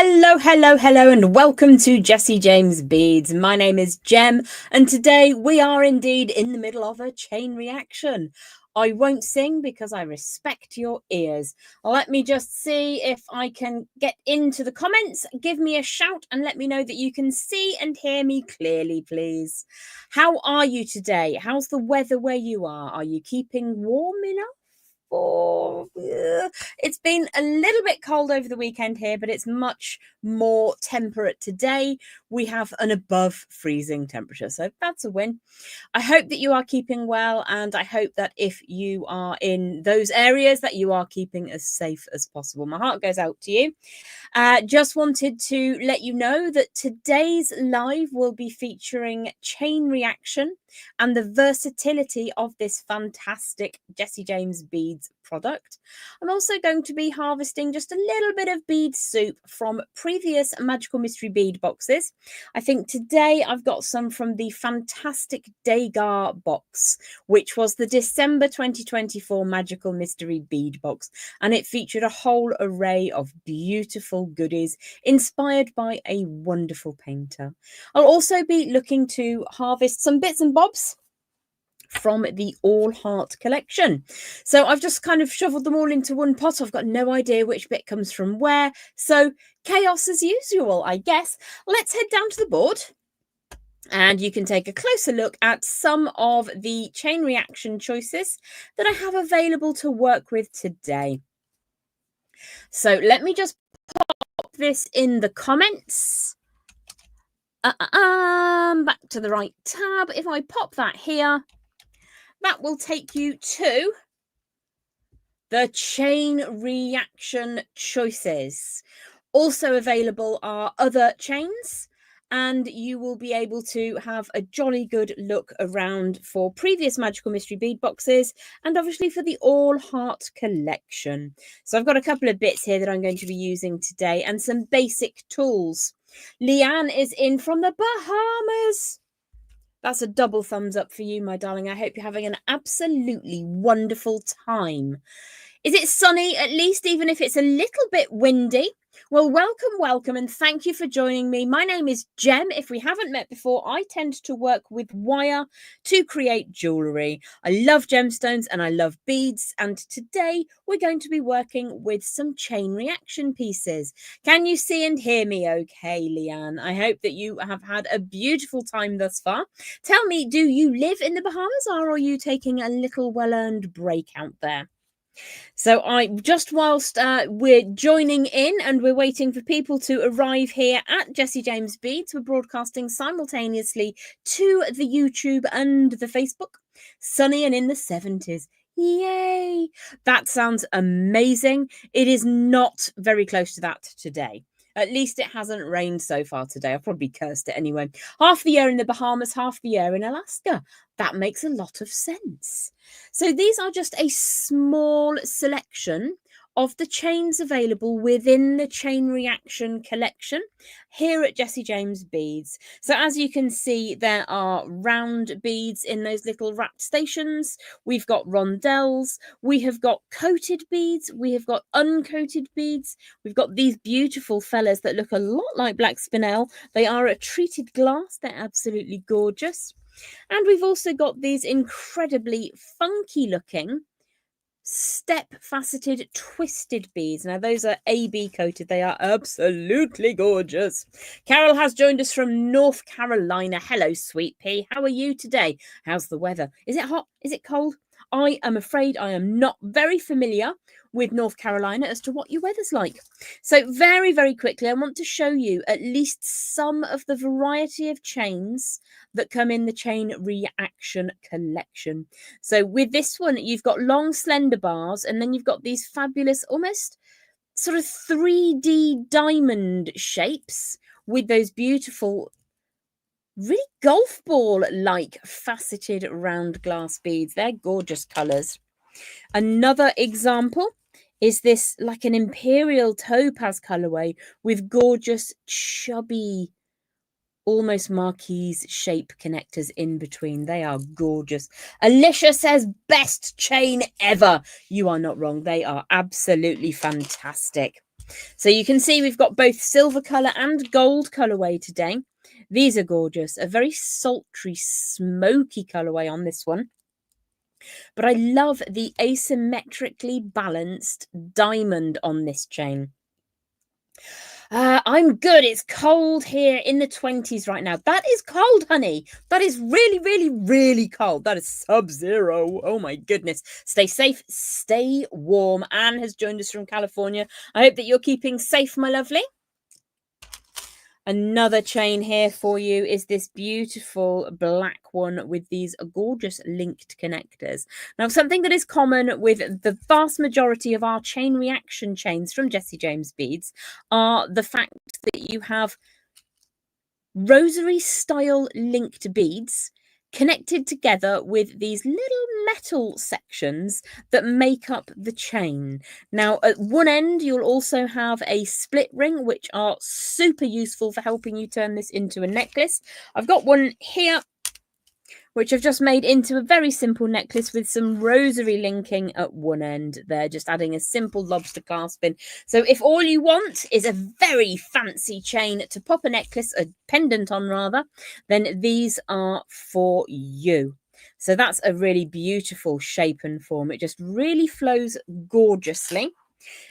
Hello, and welcome to Jessie James Beads. My name is Jem, and today we are indeed in the middle of a chain reaction. I won't sing because I respect your ears. Let me just see if I can get into the comments. Give me a shout and let me know that you can see and hear me clearly, please. How are you today? How's the weather where you are? Are you keeping warm enough? It's been a little bit cold over the weekend here, but it's much more temperate today. We have an above freezing temperature, so that's a win. I hope that you are keeping well, and I hope that if you are in those areas that you are keeping as safe as possible. My heart goes out to you. Just wanted to let you know that today's live will be featuring chain reaction and the versatility of this fantastic Jessie James Beads product. I'm also going to be harvesting just a little bit of bead soup from previous Magical Mystery Bead boxes. I think today I've got some from the fantastic Degar box, which was the December 2024 Magical Mystery Bead box, and it featured a whole array of beautiful goodies inspired by a wonderful painter. I'll also be looking to harvest some bits and bobs from the All Heart collection. So I've just kind of shoveled them all into one pot. I've got no idea which bit comes from where. So chaos as usual, I guess. Let's head down to the board, and you can take a closer look at some of the chain reaction choices that I have available to work with today. So let me just pop this in the comments. Back to the right tab. If I pop that here, that will take you to the chain reaction choices. Also available are other chains, and you will be able to have a jolly good look around for previous Magical Mystery Bead boxes and obviously for the All Heart collection. So I've got a couple of bits here that I'm going to be using today and some basic tools. Leanne is in from the Bahamas. That's a double thumbs up for you, my darling. I hope you're having an absolutely wonderful time. Is it sunny at least, even if it's a little bit windy? Well, welcome, and thank you for joining me. My name is Jem. If we haven't met before, I tend to work with wire to create jewellery. I love gemstones and I love beads, and today we're going to be working with some chain reaction pieces. Can you see and hear me okay, Leanne? I hope that you have had a beautiful time thus far. Tell me, do you live in the Bahamas, or are you taking a little well-earned break out there? So whilst we're joining in and we're waiting for people to arrive here at Jessie James Beads, we're broadcasting simultaneously to the YouTube and the Facebook. Sunny and in the 70s. Yay! That sounds amazing. It is not very close to that today. At least it hasn't rained so far today. I've probably cursed it anyway. Half the year in the Bahamas, half the year in Alaska. That makes a lot of sense. So these are just a small selection of the chains available within the chain reaction collection here at Jessie James Beads. So as you can see, there are round beads in those little wrapped stations. We've got rondelles. We have got coated beads. We have got uncoated beads. We've got these beautiful fellas that look a lot like black spinel. They are a treated glass. They're absolutely gorgeous. And we've also got these incredibly funky looking step faceted twisted beads. Now those are AB coated. They are absolutely gorgeous. Carol has joined us from North Carolina. Hello, sweet pea. How are you today? How's the weather? Is it hot? Is it cold? I am afraid I am not very familiar with North Carolina as to what your weather's like. So very, very quickly, I want to show you at least some of the variety of chains that come in the chain reaction collection. So with this one, you've got long slender bars, and then you've got these fabulous almost sort of 3D diamond shapes with those beautiful really golf ball like faceted round glass beads. They're gorgeous colors. Another example is this like an imperial topaz colorway with gorgeous chubby almost marquise shape connectors in between. They are gorgeous. Alicia says best chain ever. You are not wrong. They are absolutely fantastic. So you can see we've got both silver colour and gold colourway today. These are gorgeous, a very sultry, smoky colourway on this one. But I love the asymmetrically balanced diamond on this chain. I'm good. It's cold here in the 20s right now. That is cold, honey. That is really, really, really cold. That is sub-zero. Oh my goodness. Stay safe, stay warm. Anne has joined us from California. I hope that you're keeping safe, my lovely. Another chain here for you is this beautiful black one with these gorgeous linked connectors. Now, something that is common with the vast majority of our chain reaction chains from Jessie James Beads are the fact that you have rosary style linked beads connected together with these little metal sections that make up the chain. Now, at one end, you'll also have a split ring, which are super useful for helping you turn this into a necklace. I've got one here, which I've just made into a very simple necklace with some rosary linking at one end there, just adding a simple lobster clasp in. So if all you want is a very fancy chain to pop a necklace, a pendant on rather, then these are for you. So that's a really beautiful shape and form. It just really flows gorgeously.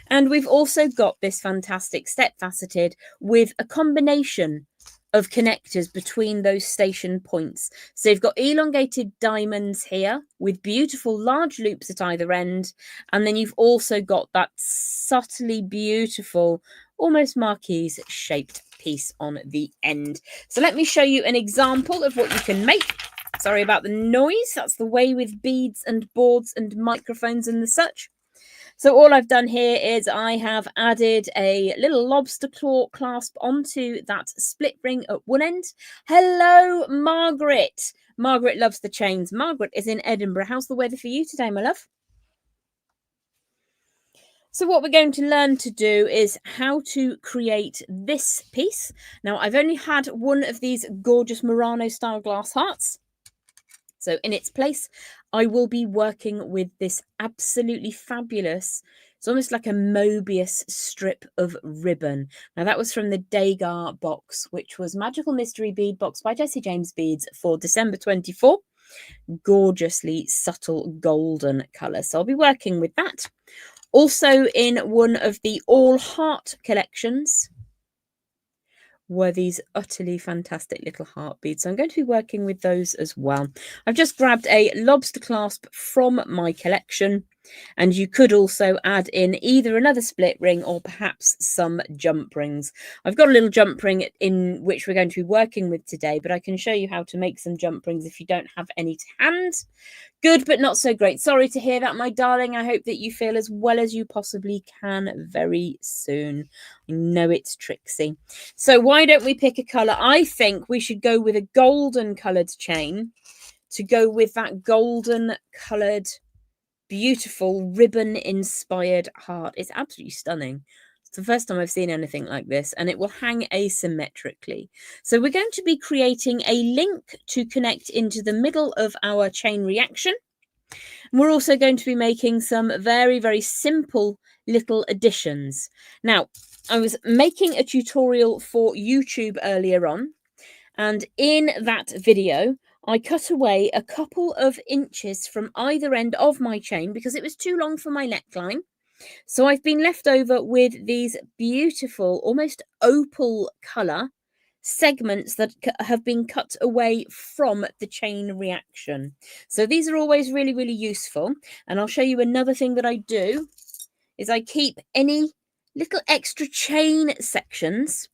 And we've also got this fantastic step faceted with a combination of connectors between those station points. So you've got elongated diamonds here with beautiful large loops at either end. And then you've also got that subtly beautiful, almost marquise shaped piece on the end. So let me show you an example of what you can make. Sorry about the noise. That's the way with beads and boards and microphones and the such. So all I've done here is I have added a little lobster claw clasp onto that split ring at one end. Hello, Margaret. Margaret loves the chains. Margaret is in Edinburgh. How's the weather for you today, my love? So what we're going to learn to do is how to create this piece. Now, I've only had one of these gorgeous Murano style glass hearts. So in its place, I will be working with this absolutely fabulous, it's almost like a Mobius strip of ribbon. Now that was from the Degas box, which was Magical Mystery Bead Box by Jessie James Beads for December 24. Gorgeously subtle golden colour. So I'll be working with that. Also in one of the All Heart collections were these utterly fantastic little heart beads. So I'm going to be working with those as well. I've just grabbed a lobster clasp from my collection, and you could also add in either another split ring or perhaps some jump rings. I've got a little jump ring in which we're going to be working with today, but I can show you how to make some jump rings if you don't have any to hand. Good, but not so great. Sorry to hear that, my darling. I hope that you feel as well as you possibly can very soon. I know it's tricksy. So why don't we pick a colour? I think we should go with a golden coloured chain to go with that golden coloured, beautiful ribbon-inspired heart. It's absolutely stunning. It's the first time I've seen anything like this, and it will hang asymmetrically. So we're going to be creating a link to connect into the middle of our chain reaction. And we're also going to be making some very, very simple little additions. Now, I was making a tutorial for YouTube earlier on, and in that video, I cut away a couple of inches from either end of my chain because it was too long for my neckline. So I've been left over with these beautiful, almost opal colour segments that have been cut away from the chain reaction. So these are always really, really useful. And I'll show you another thing that I do is I keep any little extra chain sections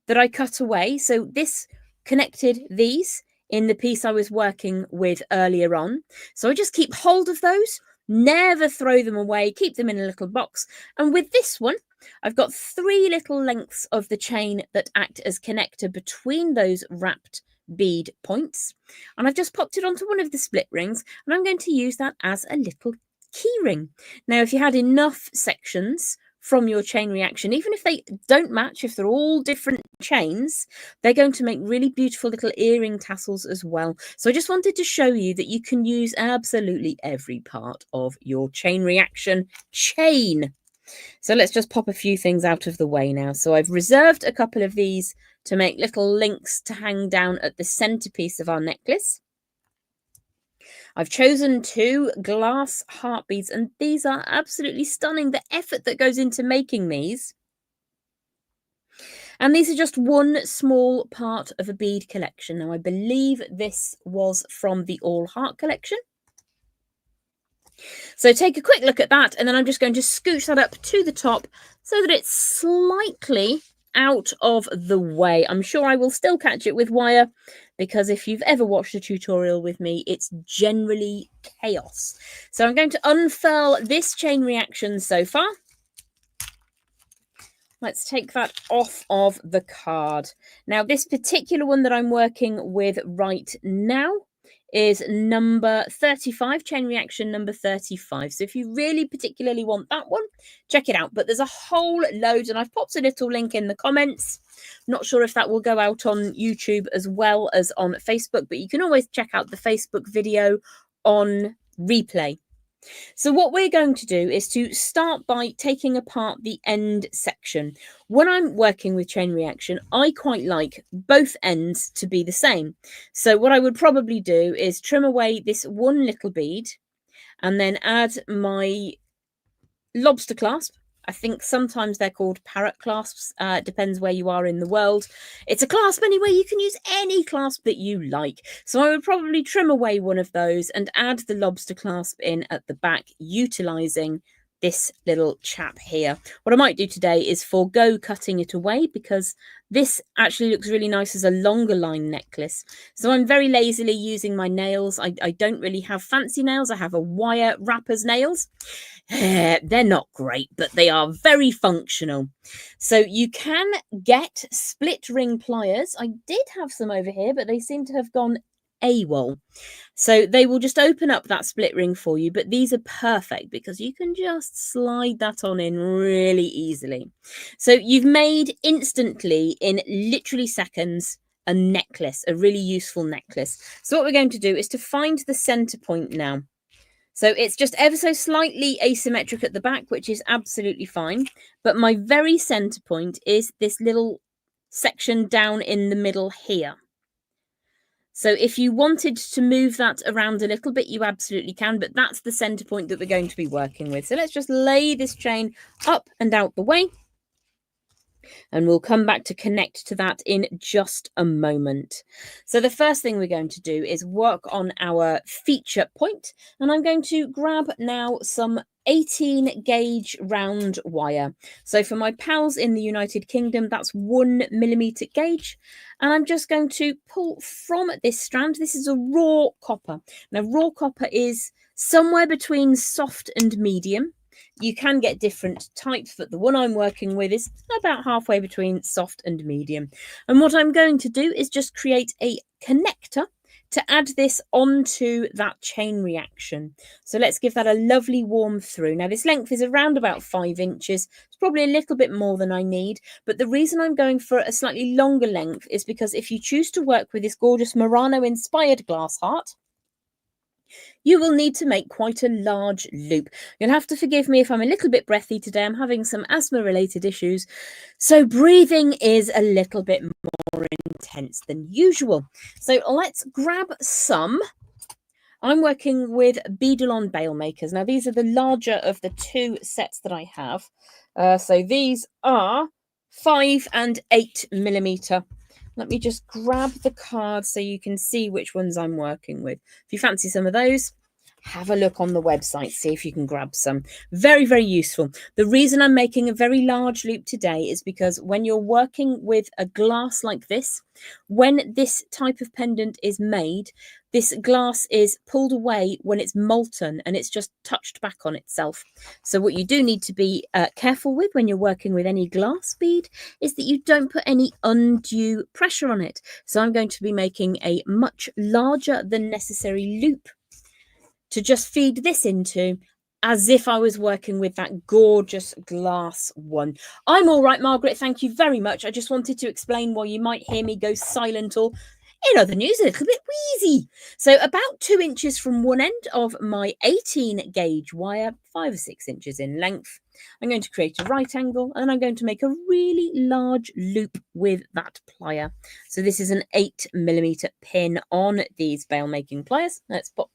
that I cut away. So this connected these in the piece I was working with earlier on. So I just keep hold of those, never throw them away, keep them in a little box. And with this one, I've got 3 little lengths of the chain that act as connector between those wrapped bead points. And I've just popped it onto one of the split rings, and I'm going to use that as a little key ring. Now, if you had enough sections from your chain reaction, even if they don't match, if they're all different chains, they're going to make really beautiful little earring tassels as well. So I just wanted to show you that you can use absolutely every part of your chain reaction chain. So let's just pop a few things out of the way now. So I've reserved a couple of these to make little links to hang down at the centerpiece of our necklace. I've chosen 2 glass heart beads, and these are absolutely stunning. The effort that goes into making these. And these are just one small part of a bead collection. Now, I believe this was from the All Heart collection. So take a quick look at that, and then I'm just going to scooch that up to the top so that it's slightly out of the way. I'm sure I will still catch it with wire, because if you've ever watched a tutorial with me, it's generally chaos. So I'm going to unfurl this chain reaction so far. Let's take that off of the card. Now, this particular one that I'm working with right now is number 35, chain reaction number 35. So if you really particularly want that one, check it out. But there's a whole load, and I've popped a little link in the comments. Not sure if that will go out on YouTube as well as on Facebook, but you can always check out the Facebook video on replay. So what we're going to do is to start by taking apart the end section. When I'm working with chain reaction, I quite like both ends to be the same. So what I would probably do is trim away this one little bead and then add my lobster clasp. I think sometimes they're called parrot clasps. Depends where you are in the world. It's a clasp anyway. You can use any clasp that you like. So I would probably trim away one of those and add the lobster clasp in at the back, utilizing this little chap here. What I might do today is forego cutting it away, because this actually looks really nice as a longer line necklace. So I'm very lazily using my nails. I don't really have fancy nails. I have a wire wrapper's nails. They're not great, but they are very functional. So you can get split ring pliers. I did have some over here, but they seem to have gone AWOL. So they will just open up that split ring for you, but these are perfect because you can just slide that on in really easily. So you've made instantly, in literally seconds, a necklace, a really useful necklace. So what we're going to do is to find the center point now. So it's just ever so slightly asymmetric at the back, which is absolutely fine. But my very center point is this little section down in the middle here. So if you wanted to move that around a little bit, you absolutely can, but that's the center point that we're going to be working with. So let's just lay this chain up and out the way, and we'll come back to connect to that in just a moment. So the first thing we're going to do is work on our feature point, and I'm going to grab now some 18 gauge round wire. So for my pals in the United Kingdom, that's 1mm gauge. And I'm just going to pull from this strand. This is a raw copper. Now, raw copper is somewhere between soft and medium. You can get different types, but the one I'm working with is about halfway between soft and medium. And what I'm going to do is just create a connector to add this onto that chain reaction. So let's give that a lovely warm through. Now this length is around about 5 inches. It's probably a little bit more than I need, but the reason I'm going for a slightly longer length is because if you choose to work with this gorgeous Murano inspired glass heart, you will need to make quite a large loop. You'll have to forgive me if I'm a little bit breathy today. I'm having some asthma related issues, so breathing is a little bit more intense than usual. So let's grab some. I'm working with Beadalon Bail Makers. Now these are the larger of the 2 sets that I have. So these are 5 and 8mm. Let me just grab the card so you can see which ones I'm working with. If you fancy some of those, have a look on the website, see if you can grab some. Very, very useful. The reason I'm making a very large loop today is because when you're working with a glass like this, when this type of pendant is made, this glass is pulled away when it's molten and it's just touched back on itself. So what you do need to be careful with when you're working with any glass bead is that you don't put any undue pressure on it. So I'm going to be making a much larger than necessary loop to just feed this into, as if I was working with that gorgeous glass one. I'm all right, Margaret. Thank you very much. I just wanted to explain why you might hear me go silent or In other news, a little bit wheezy. So about 2 inches from one end of my 18 gauge wire, 5 or 6 inches in length, I'm going to create a right angle and I'm going to make a really large loop with that plier. So this is an 8mm pin on these bail making pliers. Let's pop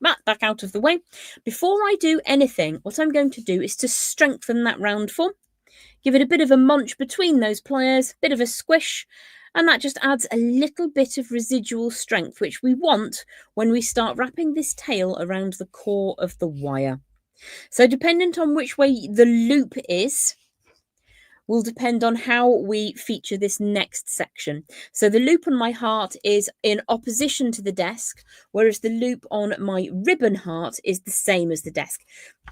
that back out of the way. Before I do anything, what I'm going to do is to strengthen that round form. Give it a bit of a munch between those pliers, bit of a squish, and that just adds a little bit of residual strength, which we want when we start wrapping this tail around the core of the wire. So dependent on which way the loop is, will depend on how we feature this next section. So the loop on my heart is in opposition to the desk, whereas the loop on my ribbon heart is the same as the desk.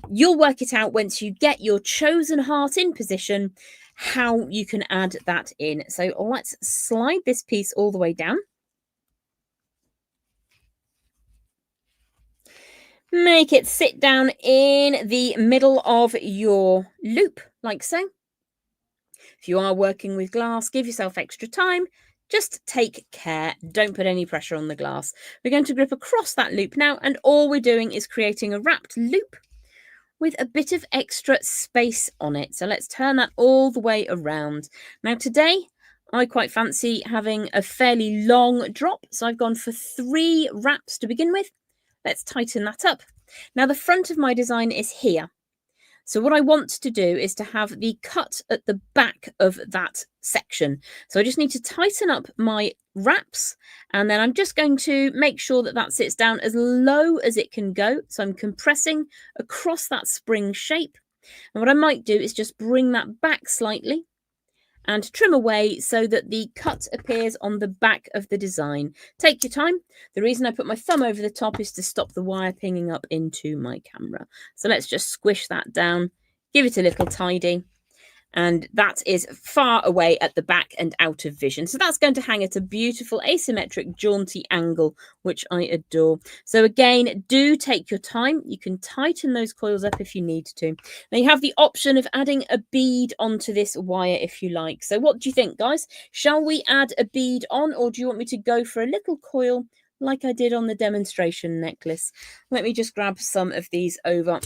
You'll work it out once you get your chosen heart in position, how you can add that in. So let's slide this piece all the way down. Make it sit down in the middle of your loop, like so. If you are working with glass, give yourself extra time. Just take care. Don't put any pressure on the glass. We're going to grip across that loop now, and all we're doing is creating a wrapped loop with a bit of extra space on it. So let's turn that all the way around. Now today, I quite fancy having a fairly long drop. So I've gone for 3 wraps to begin with. Let's tighten that up. Now the front of my design is here. So what I want to do is to have the cut at the back of that section. So I just need to tighten up my wraps, and then I'm just going to make sure that that sits down as low as it can go. So I'm compressing across that spring shape. And what I might do is just bring that back slightly and trim away so that the cut appears on the back of the design. Take your time. The reason I put my thumb over the top is to stop the wire pinging up into my camera. So let's just squish that down, give it a little tidy. And that is far away at the back and out of vision. So that's going to hang at a beautiful asymmetric jaunty angle, which I adore. So again, do take your time. You can tighten those coils up if you need to. Now you have the option of adding a bead onto this wire if you like. So what do you think, guys? Shall we add a bead on, or do you want me to go for a little coil like I did on the demonstration necklace? Let me just grab some of these over.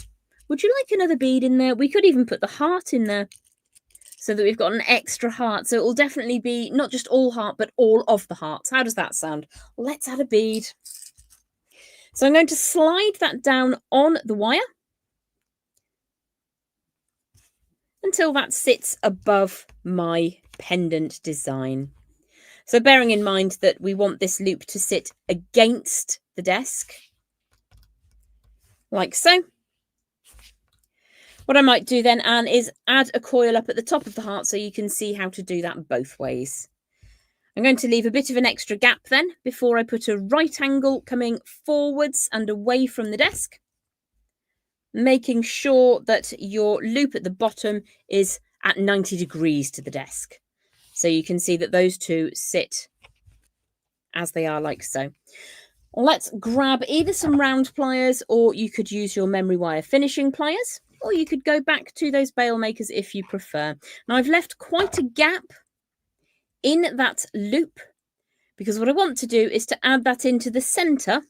Would you like another bead in there? We could even put the heart in there, so that we've got an extra heart. So it will definitely be not just all heart, but all of the hearts. How does that sound? Let's add a bead. So I'm going to slide that down on the wire until that sits above my pendant design. So bearing in mind that we want this loop to sit against the desk, like so. What I might do then, Anne, is add a coil up at the top of the heart so you can see how to do that both ways. I'm going to leave a bit of an extra gap then before I put a right angle coming forwards and away from the desk, making sure that your loop at the bottom is at 90 degrees to the desk. So you can see that those two sit as they are, like so. Let's grab either some round pliers, or you could use your memory wire finishing pliers, or you could go back to those bail makers if you prefer. Now I've left quite a gap in that loop because what I want to do is to add that into the center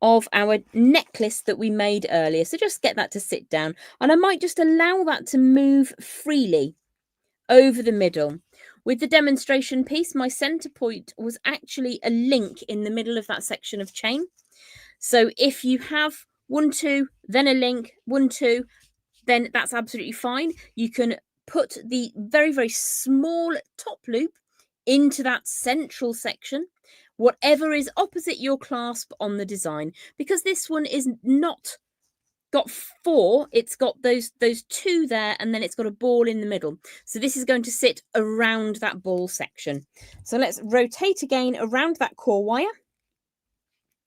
of our necklace that we made earlier. So just get that to sit down, and I might just allow that to move freely over the middle. With the demonstration piece, my center point was actually a link in the middle of that section of chain. So if you have 1, 2, then a link, 1, 2, then that's absolutely fine. You can put the very, very small top loop into that central section, whatever is opposite your clasp on the design, because this one is not got 4, it's got those 2 there, and then it's got a ball in the middle. So this is going to sit around that ball section. So let's rotate again around that core wire,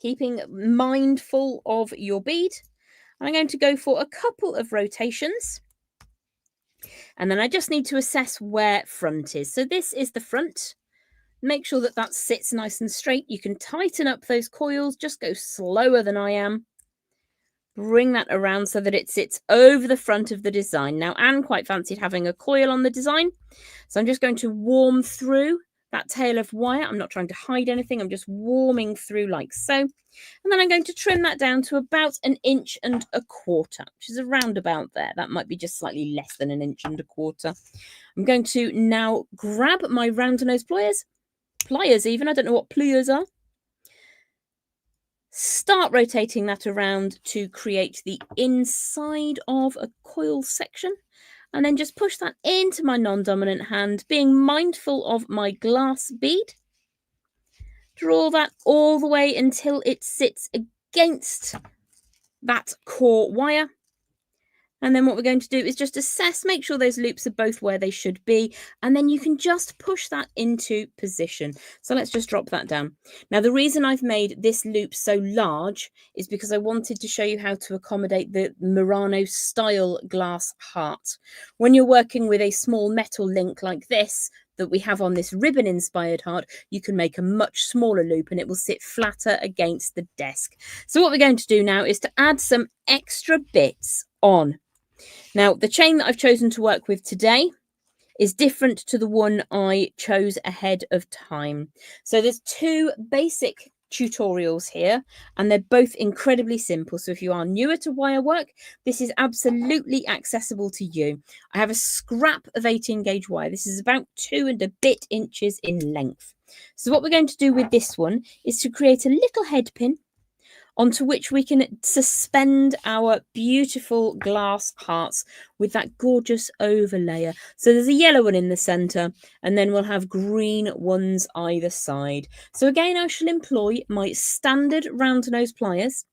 keeping mindful of your bead. I'm going to go for a couple of rotations, and then I just need to assess where front is. So this is the front. Make sure that that sits nice and straight. You can tighten up those coils, just go slower than I am. Bring that around so that it sits over the front of the design. Now, Anne quite fancied having a coil on the design, so I'm just going to warm through that tail of wire. I'm not trying to hide anything. I'm just warming through like so. And then I'm going to trim that down to about 1.25 inches, which is around about there. That might be just slightly less than 1.25 inches. I'm going to now grab my round nose pliers even. I don't know what pliers are. Start rotating that around to create the inside of a coil section. And then just push that into my non-dominant hand, being mindful of my glass bead. Draw that all the way until it sits against that core wire. And then what we're going to do is just assess, make sure those loops are both where they should be, and then you can just push that into position. So let's just drop that down. Now, the reason I've made this loop so large is because I wanted to show you how to accommodate the Murano style glass heart. When you're working with a small metal link like this, that we have on this ribbon inspired heart, you can make a much smaller loop and it will sit flatter against the desk. So what we're going to do now is to add some extra bits on. Now, the chain that I've chosen to work with today is different to the one I chose ahead of time. So there's 2 basic tutorials here, and they're both incredibly simple. So if you are newer to wire work, this is absolutely accessible to you. I have a scrap of 18 gauge wire. This is about 2 and a bit inches in length. So what we're going to do with this one is to create a little head pin onto which we can suspend our beautiful glass hearts with that gorgeous overlayer. So there's a yellow one in the centre, and then we'll have green ones either side. So again, I shall employ my standard round nose pliers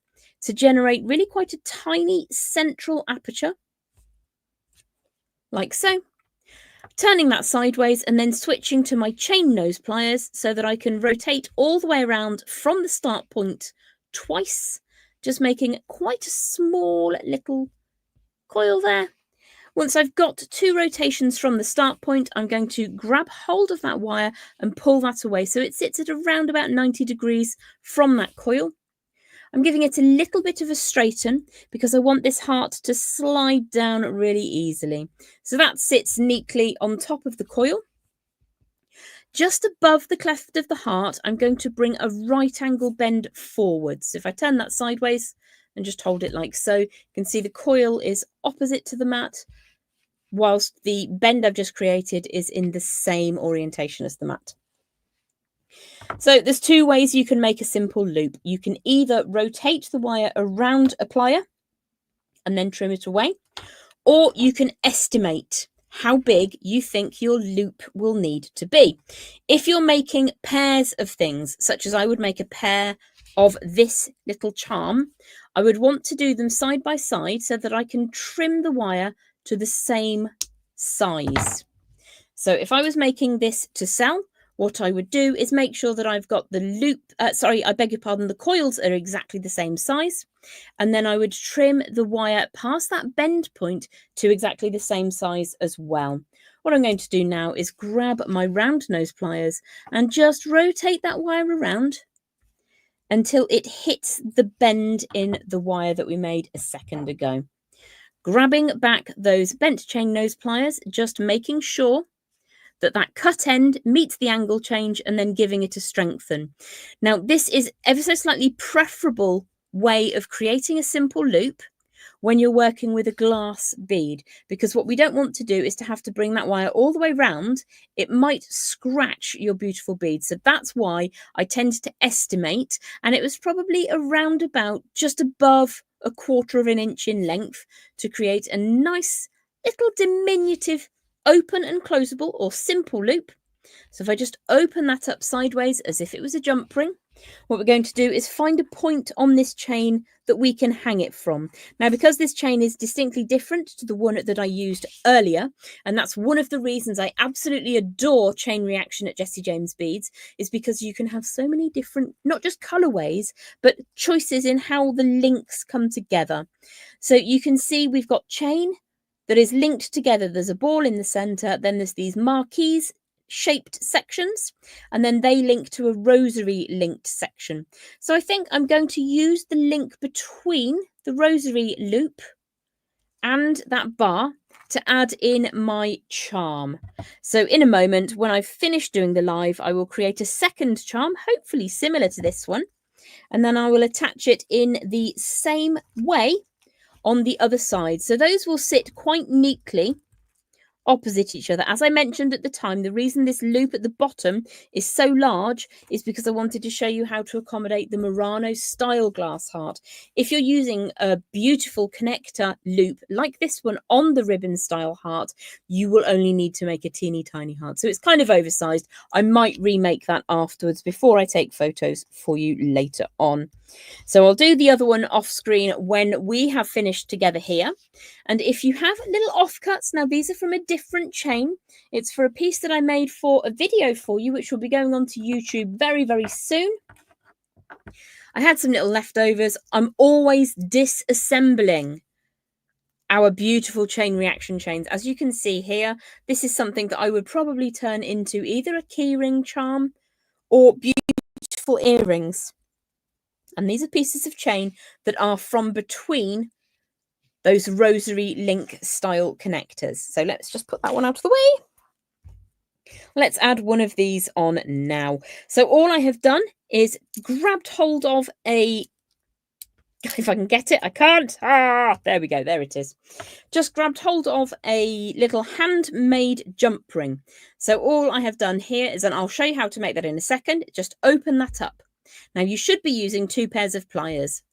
to generate really quite a tiny central aperture, like so. Turning that sideways and then switching to my chain nose pliers so that I can rotate all the way around from the start point twice, just making quite a small little coil there. Once I've got 2 rotations from the start point, I'm going to grab hold of that wire and pull that away so it sits at around about 90 degrees from that coil. I'm giving it a little bit of a straighten because I want this heart to slide down really easily. So that sits neatly on top of the coil. Just above the cleft of the heart, I'm going to bring a right angle bend forwards. So if I turn that sideways and just hold it like so, you can see the coil is opposite to the mat, whilst the bend I've just created is in the same orientation as the mat. So there's 2 ways you can make a simple loop. You can either rotate the wire around a plier and then trim it away, or you can estimate how big you think your loop will need to be. If you're making pairs of things, such as I would make a pair of this little charm, I would want to do them side by side so that I can trim the wire to the same size. So if I was making this to sell, what I would do is make sure that I've got the loop, the coils are exactly the same size. And then I would trim the wire past that bend point to exactly the same size as well. What I'm going to do now is grab my round nose pliers and just rotate that wire around until it hits the bend in the wire that we made a second ago. Grabbing back those bent chain nose pliers, just making sure that cut end meets the angle change and then giving it a strengthen. Now, this is ever so slightly preferable way of creating a simple loop when you're working with a glass bead, because what we don't want to do is to have to bring that wire all the way round. It might scratch your beautiful bead. So that's why I tend to estimate, and it was probably around about just above 1/4 inch in length to create a nice little diminutive open and closable or simple loop. So if I just open that up sideways as if it was a jump ring, what we're going to do is find a point on this chain that we can hang it from. Now, because this chain is distinctly different to the one that I used earlier, and that's one of the reasons I absolutely adore chain reaction at Jessie James Beads, is because you can have so many different, not just colorways, but choices in how the links come together. So you can see we've got chain that is linked together. There's a ball in the center, then there's these marquees shaped sections, and then they link to a rosary linked section. So I think I'm going to use the link between the rosary loop and that bar to add in my charm. So in a moment, when I've finished doing the live, I will create a second charm, hopefully similar to this one, and then I will attach it in the same way on the other side. So those will sit quite neatly opposite each other. As I mentioned at the time, the reason this loop at the bottom is so large is because I wanted to show you how to accommodate the Murano style glass heart. If you're using a beautiful connector loop like this one on the ribbon style heart, you will only need to make a teeny tiny heart. So it's kind of oversized. I might remake that afterwards before I take photos for you later on. So I'll do the other one off screen when we have finished together here. And if you have little offcuts, now these are from a different chain. It's for a piece that I made for a video for you, which will be going on to YouTube very, very soon. I had some little leftovers. I'm always disassembling our beautiful chain reaction chains. As you can see here, this is something that I would probably turn into either a keyring charm or beautiful earrings. And these are pieces of chain that are from between those rosary link style connectors. So let's just put that one out of the way. Let's add one of these on now. So all I have done is grabbed hold of a, if I can get it, I can't. There we go. There it is. Just grabbed hold of a little handmade jump ring. So all I have done here is, and I'll show you how to make that in a second, just open that up. Now you should be using 2 pairs of pliers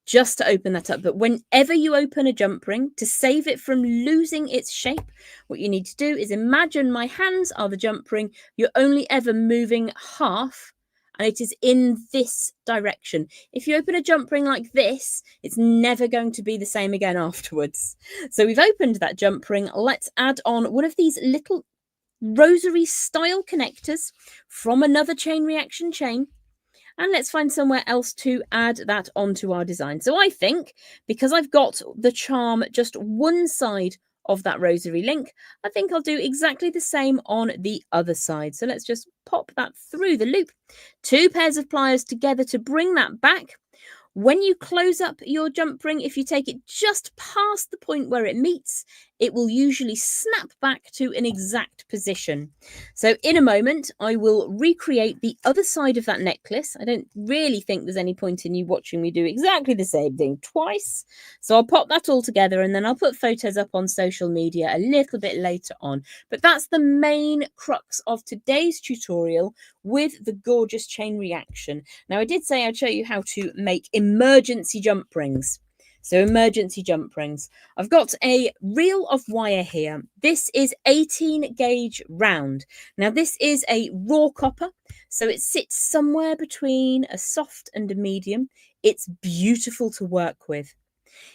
just to open that up. But whenever you open a jump ring, to save it from losing its shape, what you need to do is imagine my hands are the jump ring. You're only ever moving half, and it is in this direction. If you open a jump ring like this, it's never going to be the same again afterwards. So we've opened that jump ring. Let's add on one of these little rosary style connectors from another chain reaction chain. And let's find somewhere else to add that onto our design. So I think, because I've got the charm just one side of that rosary link, I think I'll do exactly the same on the other side. So let's just pop that through the loop. 2 pairs of pliers together to bring that back. When you close up your jump ring, if you take it just past the point where it meets, it will usually snap back to an exact position. So in a moment, I will recreate the other side of that necklace. I don't really think there's any point in you watching me do exactly the same thing twice. So I'll pop that all together and then I'll put photos up on social media a little bit later on. But that's the main crux of today's tutorial with the gorgeous chain reaction. Now, I did say I'd show you how to make emergency jump rings. So emergency jump rings. I've got a reel of wire here. This is 18 gauge round. Now this is a raw copper, so it sits somewhere between a soft and a medium. It's beautiful to work with.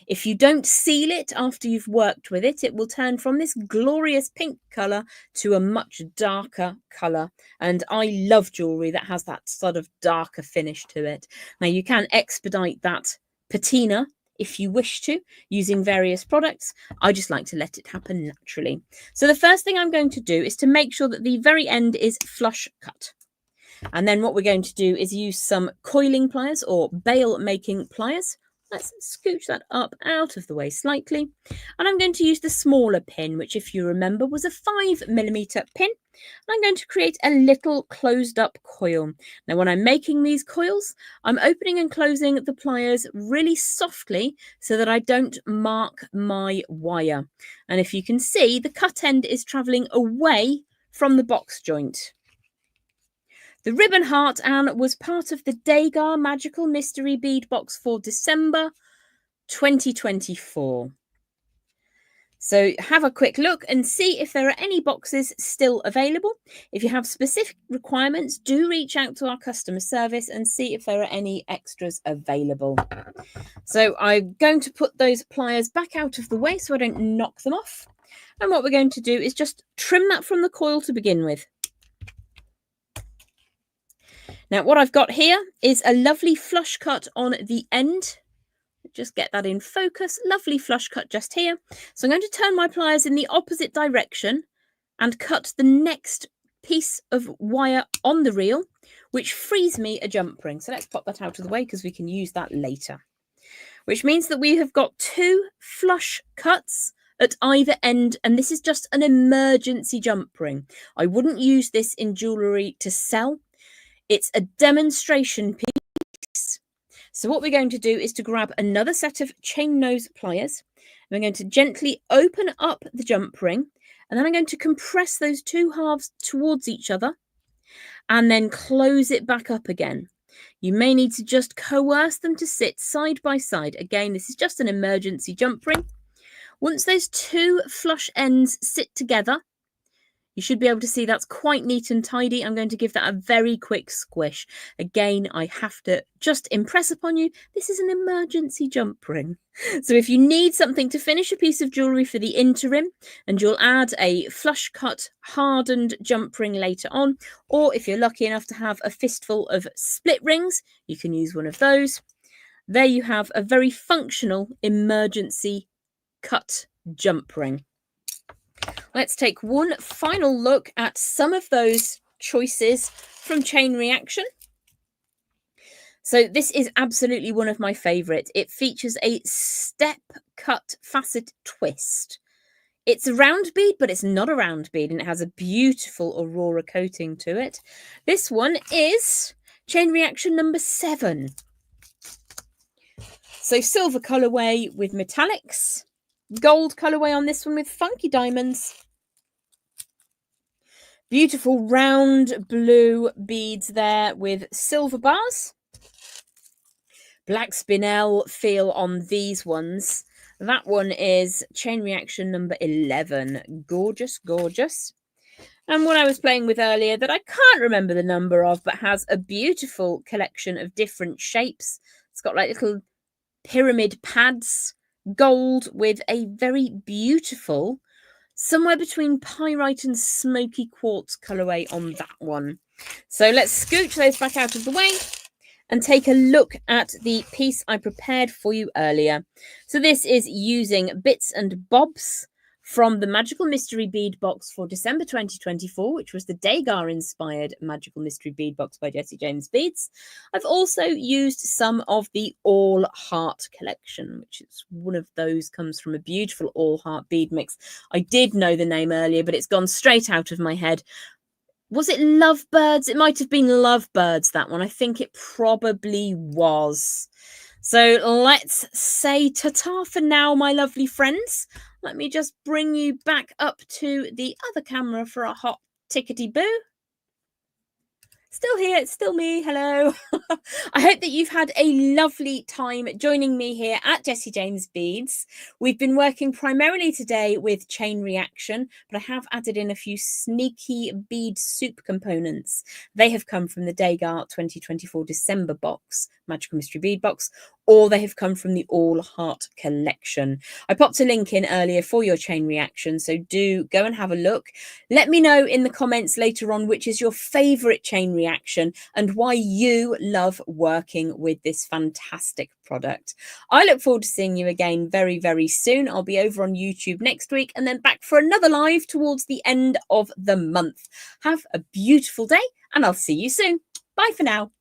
If you don't seal it after you've worked with it, it will turn from this glorious pink colour to a much darker colour. And I love jewellery that has that sort of darker finish to it. Now you can expedite that patina if you wish to, using various products. I just like to let it happen naturally. So the first thing I'm going to do is to make sure that the very end is flush cut. And then what we're going to do is use some coiling pliers or bail making pliers. Let's scooch that up out of the way slightly. And I'm going to use the smaller pin, which, if you remember, was a 5mm pin. And I'm going to create a little closed up coil. Now, when I'm making these coils, I'm opening and closing the pliers really softly so that I don't mark my wire. And if you can see, the cut end is traveling away from the box joint. The ribbon heart, Anne, was part of the Degar Magical Mystery Bead Box for December 2024. So have a quick look and see if there are any boxes still available. If you have specific requirements, do reach out to our customer service and see if there are any extras available. So I'm going to put those pliers back out of the way so I don't knock them off. And what we're going to do is just trim that from the coil to begin with. Now, what I've got here is a lovely flush cut on the end. Just get that in focus. Lovely flush cut just here. So I'm going to turn my pliers in the opposite direction and cut the next piece of wire on the reel, which frees me a jump ring. So let's pop that out of the way because we can use that later. Which means that we have got 2 flush cuts at either end, and this is just an emergency jump ring. I wouldn't use this in jewellery to sell. It's a demonstration piece. So what we're going to do is to grab another set of chain nose pliers. We're going to gently open up the jump ring, and then I'm going to compress those two halves towards each other and then close it back up again. You may need to just coerce them to sit side by side. Again, this is just an emergency jump ring. Once those two flush ends sit together, you should be able to see that's quite neat and tidy. I'm going to give that a very quick squish. Again, I have to just impress upon you, this is an emergency jump ring. So if you need something to finish a piece of jewellery for the interim, and you'll add a flush cut hardened jump ring later on, or if you're lucky enough to have a fistful of split rings, you can use one of those. There you have a very functional emergency cut jump ring. Let's take one final look at some of those choices from Chain Reaction. So this is absolutely one of my favourites. It features a step cut facet twist. It's a round bead, but it's not a round bead, and it has a beautiful aurora coating to it. This one is Chain Reaction number 7. So silver colourway with metallics. Gold colourway on this one with funky diamonds. Beautiful round blue beads there with silver bars. Black spinel feel on these ones. That one is Chain Reaction number 11. Gorgeous, gorgeous. And what I was playing with earlier that I can't remember the number of, but has a beautiful collection of different shapes. It's got like little pyramid pads, gold with a very beautiful, somewhere between pyrite and smoky quartz colourway on that one. So let's scooch those back out of the way and take a look at the piece I prepared for you earlier. So this is using bits and bobs from the Magical Mystery Bead Box for December 2024, which was the Degas-inspired Magical Mystery Bead Box by Jessie James Beads. I've also used some of the All Heart collection, which is one of those, comes from a beautiful All Heart bead mix. I did know the name earlier, but it's gone straight out of my head. Was it Lovebirds? It might have been Lovebirds, that one. I think it probably was. So let's say ta-ta for now, my lovely friends. Let me just bring you back up to the other camera for a hot tickety-boo. Still here, it's still me, hello. I hope that you've had a lovely time joining me here at Jessie James Beads. We've been working primarily today with Chain Reaction, but I have added in a few sneaky bead soup components. They have come from the Degas 2024 December box, Magical Mystery Bead Box, or they have come from the All Heart collection. I popped a link in earlier for your Chain Reaction, so do go and have a look. Let me know in the comments later on which is your favourite Chain Reaction and why you love working with this fantastic product. I look forward to seeing you again very, very soon. I'll be over on YouTube next week and then back for another live towards the end of the month. Have a beautiful day and I'll see you soon. Bye for now.